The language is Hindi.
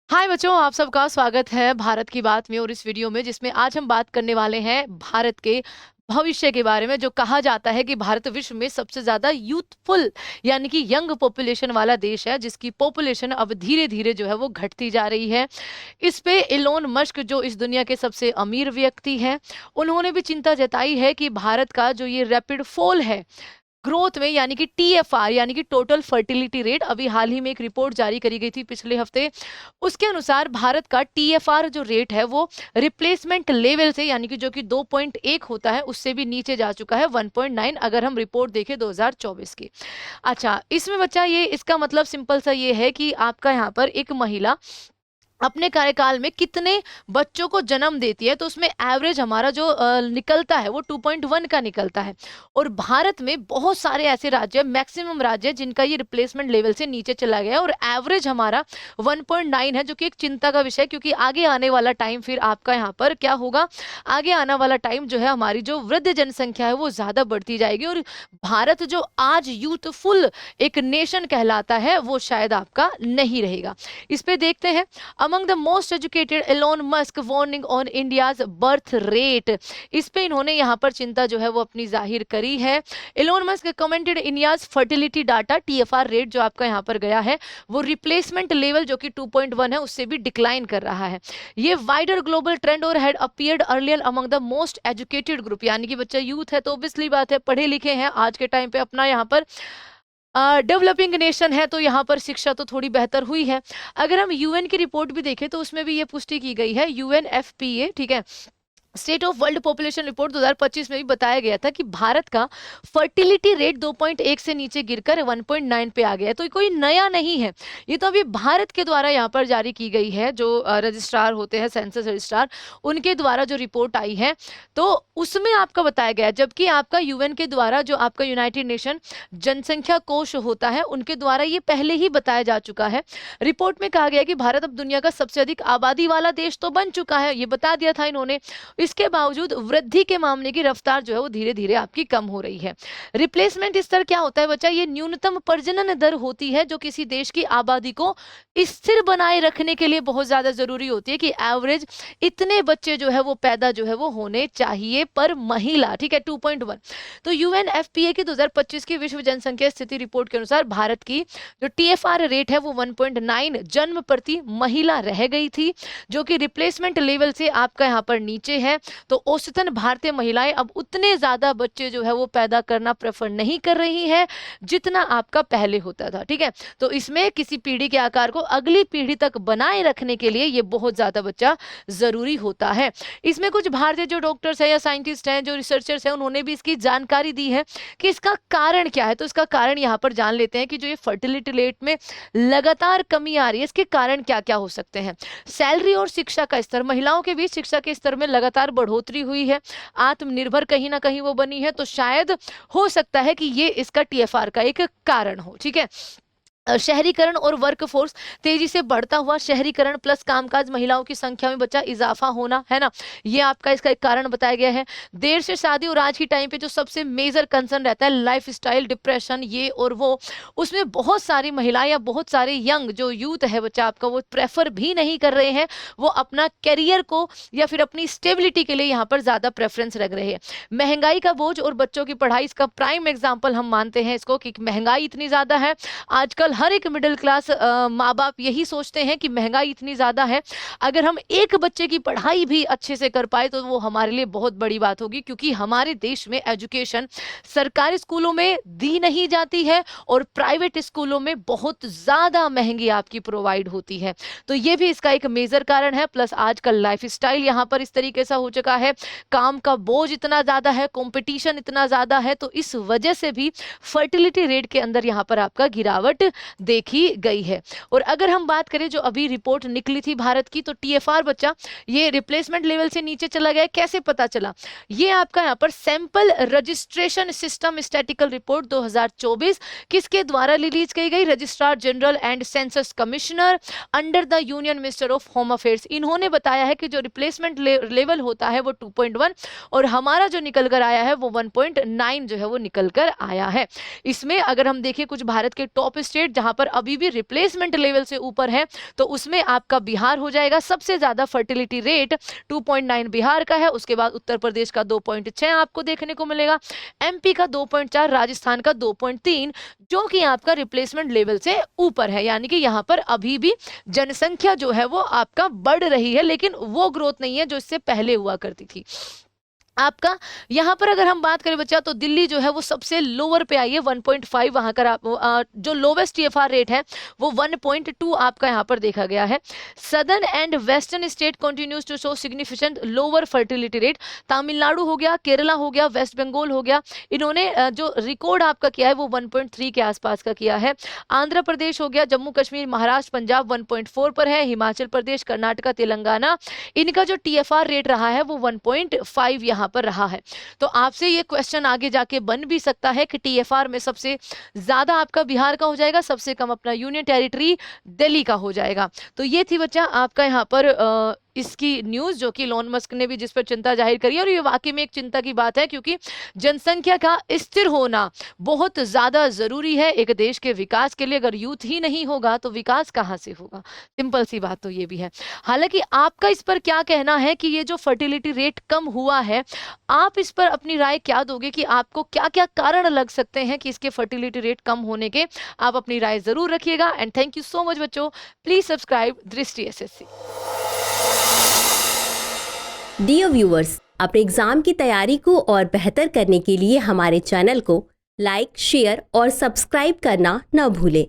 हाय बच्चों, आप सबका स्वागत है भारत की बात में। और इस वीडियो में जिसमें आज हम बात करने वाले हैं भारत के भविष्य के बारे में। जो कहा जाता है कि भारत विश्व में सबसे ज्यादा यूथफुल यानी कि यंग पॉपुलेशन वाला देश है, जिसकी पॉपुलेशन अब धीरे धीरे जो है वो घटती जा रही है। इस पे इलोन मस्क, जो इस दुनिया के सबसे अमीर व्यक्ति हैं, उन्होंने भी चिंता जताई है कि भारत का जो ये रैपिड फॉल है ग्रोथ में, यानी कि टीएफआर यानी कि टोटल फर्टिलिटी रेट, अभी हाल ही में एक रिपोर्ट जारी करी गई थी पिछले हफ्ते। उसके अनुसार भारत का टीएफआर जो रेट है वो रिप्लेसमेंट लेवल से, यानी कि जो कि 2.1 होता है, उससे भी नीचे जा चुका है 1.9, अगर हम रिपोर्ट देखें 2024 की। अच्छा, इसमें बच्चा ये इसका मतलब सिंपल सा ये है कि आपका यहाँ पर एक महिला अपने कार्यकाल में कितने बच्चों को जन्म देती है, तो उसमें एवरेज हमारा जो निकलता है वो 2.1 का निकलता है। और भारत में बहुत सारे ऐसे राज्य, मैक्सिमम राज्य, जिनका ये रिप्लेसमेंट लेवल से नीचे चला गया है, और एवरेज हमारा 1.9 है, जो कि एक चिंता का विषय है। क्योंकि आगे आने वाला टाइम फिर आपका यहाँ पर क्या होगा, आगे आने वाला टाइम जो है, हमारी जो वृद्ध जनसंख्या है वो ज्यादा बढ़ती जाएगी, और भारत जो आज यूथफुल एक नेशन कहलाता है वो शायद आपका नहीं रहेगा। इस पे देखते हैं, among the most educated, Elon Musk warning on India's birth rate। इस पे इन्होंने यहाँ पर चिंता जो है वो अपनी जाहिर करी है। Elon Musk commented India's fertility data, TFR rate जो आपका यहाँ पर गया है वो रिप्लेसमेंट लेवल जो कि 2.1 है उससे भी डिक्लाइन कर रहा है। ये वाइडर ग्लोबल ट्रेंड और had appeared earlier among the most educated group, यानी कि बच्चा यूथ है तो ऑब्वियसली बात है, पढ़े लिखे हैं, आज के टाइम पे अपना यहाँ पर डेवलपिंग नेशन है, तो यहाँ पर शिक्षा तो थोड़ी बेहतर हुई है। अगर हम यूएन की रिपोर्ट भी देखें तो उसमें भी ये पुष्टि की गई है, यूएनएफपीए, ठीक है, state of world population report 2025 में भी बताया गया था कि भारत का फर्टिलिटी रेट 2.1 से नीचे गिरकर 1.9 पे आ गया है। तो कोई नया नहीं है, ये तो अभी भारत के द्वारा यहाँ पर जारी की गई है, जो रजिस्ट्रार होते हैं, सेंसस रजिस्ट्रार, उनके द्वारा जो रिपोर्ट आई है तो उसमें आपका बताया गया। जबकि आपका यूएन के द्वारा, जो आपका यूनाइटेड नेशन जनसंख्या कोष होता है, उनके द्वारा ये पहले ही बताया जा चुका है। रिपोर्ट में कहा गया कि भारत अब दुनिया का सबसे अधिक आबादी वाला देश तो बन चुका है, ये बता दिया था इन्होंने। इसके बावजूद वृद्धि के मामले की रफ्तार जो है वो धीरे धीरे आपकी कम हो रही है। रिप्लेसमेंट स्तर क्या होता है बच्चा, ये न्यूनतम प्रजनन दर होती है जो किसी देश की आबादी को स्थिर बनाए रखने के लिए बहुत ज्यादा जरूरी होती है, कि एवरेज इतने बच्चे जो है वो पैदा जो है वो होने चाहिए पर महिला, ठीक है, 2.1। तो यूएनएफपीए की 2025 की विश्व जनसंख्या स्थिति रिपोर्ट के अनुसार भारत की जो टीएफआर रेट है वो 1.9 जन्म प्रति महिला रह गई थी, जो कि रिप्लेसमेंट लेवल से आपका यहाँ पर नीचे है। तो औसतन भारतीय महिलाएं अब उतने ज्यादा बच्चे जो है वो पैदा करना प्रेफर नहीं कर रही हैं जितना आपका पहले होता था, ठीक है। तो इसमें किसी पीढ़ी के आकार को अगली पीढ़ी तक बनाए रखने के लिए ये बहुत ज्यादा बच्चा जरूरी होता है। इसमें कुछ भारतीय जो डॉक्टर्स हैं या साइंटिस्ट हैं, जो रिसर्चर्स हैं, उन्होंने भी इसकी जानकारी दी है कि इसका कारण क्या है। तो इसका कारण यहाँ पर जान लेते हैं कि जो ये फर्टिलिटी रेट में लगातार कमी आ रही है, इसके कारण क्या क्या हो सकते हैं। सैलरी और शिक्षा का स्तर, महिलाओं के बीच शिक्षा के स्तर में लगातार बढ़ोतरी हुई है, आत्मनिर्भर कहीं ना कहीं वो बनी है, तो शायद हो सकता है कि ये इसका टीएफआर का एक कारण हो, ठीक है। शहरीकरण और वर्कफोर्स, तेजी से बढ़ता हुआ शहरीकरण प्लस कामकाज, महिलाओं की संख्या में बच्चा इजाफा होना, है ना, ये आपका इसका एक कारण बताया गया है। देर से शादी, और आज की टाइम पे जो सबसे मेजर कंसर्न रहता है लाइफस्टाइल, डिप्रेशन, ये और वो, उसमें बहुत सारी महिलाएं या बहुत सारे यंग जो यूथ है बच्चा आपका, वो प्रेफर भी नहीं कर रहे हैं, वो अपना करियर को या फिर अपनी स्टेबिलिटी के लिए यहाँ पर ज्यादा प्रेफरेंस रख रहे हैं। महंगाई का बोझ और बच्चों की पढ़ाई, इसका प्राइम एग्जाम्पल हम मानते हैं इसको, कि महंगाई इतनी ज्यादा है आजकल। हर एक मिडिल क्लास माँ बाप यही सोचते हैं कि महंगाई इतनी ज्यादा है, अगर हम एक बच्चे की पढ़ाई भी अच्छे से कर पाए तो वो हमारे लिए बहुत बड़ी बात होगी। क्योंकि हमारे देश में एजुकेशन सरकारी स्कूलों में दी नहीं जाती है और प्राइवेट स्कूलों में बहुत ज्यादा महंगी आपकी प्रोवाइड होती है, तो ये भी इसका एक मेजर कारण है। प्लस आजकल लाइफस्टाइल यहाँ पर इस तरीके से हो चुका है, काम का बोझ इतना ज्यादा है, कंपटीशन इतना ज्यादा है, तो इस वजह से भी फर्टिलिटी रेट के अंदर यहाँ पर आपका गिरावट देखी गई है। और अगर हम बात करें जो अभी रिपोर्ट निकली थी भारत की, तो टीएफआर बच्चा ये रिप्लेसमेंट लेवल से नीचे चला गया, कैसे पता चला, ये आपका यहाँ पर sample registration system statistical report 2024 किसके द्वारा रिलीज की गई, registrar general and census commissioner under the union minister of home affairs, इन्होंने बताया है कि जो रिप्लेसमेंट लेवल होता है वो 2.1 और हमारा जो निकल कर आया है वो 1.9 जो है वो निकल कर आया है। इसमें अगर हम देखें कुछ भारत के टॉप स्टेट, रेट जहां पर अभी भी रिप्लेसमेंट लेवल से ऊपर है, तो उसमें आपका बिहार हो जाएगा। सबसे ज्यादा फर्टिलिटी रेट 2.9 बिहार का है, उसके बाद उत्तर प्रदेश का 2.6 आपको देखने को मिलेगा, एमपी का 2.4, राजस्थान का 2.3, जो कि आपका रिप्लेसमेंट लेवल से ऊपर है। यानी कि यहाँ पर अभी भी जनसंख्या जो है वो आपका बढ़ रही है, लेकिन वो ग्रोथ नहीं है जो इससे पहले हुआ करती थी। आपका यहाँ पर अगर हम बात करें बच्चा, तो दिल्ली जो है वो सबसे लोअर पे आई है, 1.5 वहां का जो लोवेस्ट टीएफआर रेट है वो 1.2 आपका यहाँ पर देखा गया है। Southern and western state continues to show significant lower fertility rate. Tamil Nadu हो गया, केरला हो गया, वेस्ट बंगाल हो गया, इन्होंने जो रिकॉर्ड आपका किया है वो 1.3 के आसपास का किया है। आंध्र प्रदेश हो गया, जम्मू कश्मीर, महाराष्ट्र, पंजाब 1.4 पर है, हिमाचल प्रदेश, कर्नाटका, तेलंगाना, इनका जो टीएफआर रेट रहा है वो 1.5 यहाँ पर रहा है। तो आपसे ये क्वेश्चन आगे जाके बन भी सकता है कि टीएफआर में सबसे ज्यादा आपका बिहार का हो जाएगा, सबसे कम अपना यूनियन टेरिटरी दिल्ली का हो जाएगा। तो ये थी बच्चा आपका यहाँ पर इसकी न्यूज, जो कि इलॉन मस्क ने भी जिस पर चिंता जाहिर करी है, और ये वाकई में एक चिंता की बात है, क्योंकि जनसंख्या का स्थिर होना बहुत ज्यादा जरूरी है एक देश के विकास के लिए। अगर यूथ ही नहीं होगा तो विकास कहाँ से होगा, सिंपल सी बात तो ये भी है। हालांकि आपका इस पर क्या कहना है कि ये जो फर्टिलिटी रेट कम हुआ है, आप इस पर अपनी राय क्या दोगे कि आपको क्या क्या कारण लग सकते हैं कि इसके फर्टिलिटी रेट कम होने के? आप अपनी राय जरूर रखिएगा। And thank you so much बच्चों, प्लीज सब्सक्राइब दृष्टि एसएससी। डियर व्यूअर्स, अपने एग्जाम की तैयारी को और बेहतर करने के लिए हमारे चैनल को लाइक, शेयर और सब्सक्राइब करना न भूलें।